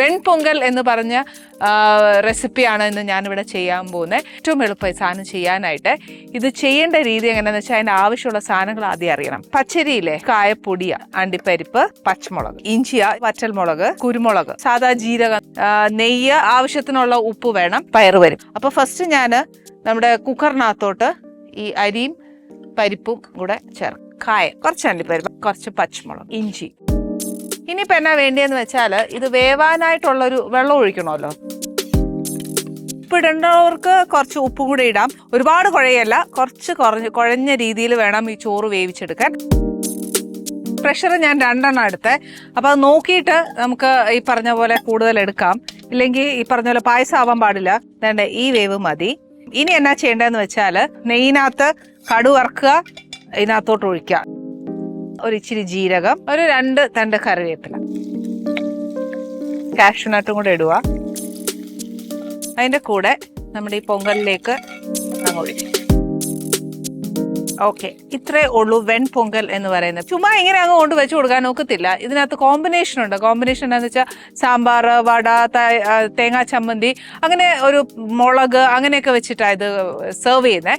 വെൺപൊങ്കൽ എന്ന് പറഞ്ഞ റെസിപ്പിയാണ് ഇന്ന് ഞാനിവിടെ ചെയ്യാൻ പോകുന്നത്. ഏറ്റവും എളുപ്പമായി സാധനം ചെയ്യാനായിട്ട്. ഇത് ചെയ്യേണ്ട രീതി എങ്ങനെയാണെന്ന് വെച്ചാൽ അതിൻ്റെ ആവശ്യമുള്ള സാധനങ്ങൾ ആദ്യം അറിയണം. പച്ചരിയിലെ കായപ്പൊടി, അണ്ടിപ്പരിപ്പ്, പച്ചമുളക്, ഇഞ്ചി, വറ്റൽമുളക്, കുരുമുളക്, സാദാ ജീരകം, നെയ്യ്, ആവശ്യത്തിനുള്ള ഉപ്പ് വേണം, പയറുവരും. അപ്പോൾ ഫസ്റ്റ് ഞാൻ നമ്മുടെ കുക്കറിനകത്തോട്ട് ഈ അരിയും പരിപ്പും കൂടെ ചേർക്കും. കായം, കുറച്ച് അണ്ടിപ്പരിപ്പ്, കുറച്ച് പച്ചമുളക്, ഇഞ്ചി. ഇനിയിപ്പോൾ എന്നാ വേണ്ടിയെന്ന് വെച്ചാൽ ഇത് വേവാനായിട്ടുള്ളൊരു വെള്ളം ഒഴിക്കണമല്ലോ. ഉപ്പിടേണ്ടവർക്ക് കുറച്ച് ഉപ്പും കൂടെ ഇടാം. ഒരുപാട് കുഴയല്ല, കുറച്ച് കുഴഞ്ഞ രീതിയിൽ വേണം ഈ ചോറ് വേവിച്ചെടുക്കാൻ. പ്രഷർ ഞാൻ 2 എണ്ണം എടുത്തേ. അപ്പോൾ അത് നോക്കിയിട്ട് നമുക്ക് ഈ പറഞ്ഞ പോലെ കൂടുതൽ എടുക്കാം. ഇല്ലെങ്കിൽ ഈ പറഞ്ഞ പോലെ പായസം ആവാൻ പാടില്ല. വേണ്ട, ഈ വേവ് മതി. ഇനി എന്നാ ചെയ്യേണ്ടതെന്ന് വെച്ചാൽ നെയ്യിനകത്ത് കടുക് വറുക്കുക, ഇതിനകത്തോട്ട് ഒഴിക്കുക. ഒരു ഇച്ചിരി ജീരകം, ഒരു 2 തണ്ട് കറിവേപ്പില, കാഷ്യൂനട്ടും കൂടെ ഇടുക. അതിൻ്റെ കൂടെ നമ്മുടെ ഈ പൊങ്കലിലേക്ക് അങ്ങ് ഒഴിക്കും. ഓക്കെ, ഇത്രേ ഉള്ളൂ വെൺപൊങ്കൽ എന്ന് പറയുന്നത്. ചുമ്മാ ഇങ്ങനെ അങ്ങ് കൊണ്ട് വെച്ച് കൊടുക്കാൻ ഒക്കത്തില്ല. ഇതിനകത്ത് കോമ്പിനേഷൻ ഉണ്ട്. കോമ്പിനേഷൻ എന്താണെന്ന് വെച്ചാൽ സാമ്പാർ, വട, തേങ്ങാ ചമ്മന്തി, അങ്ങനെ ഒരു മുളക്, അങ്ങനെയൊക്കെ വെച്ചിട്ടാണ് ഇത് സെർവ് ചെയ്യുന്നത്.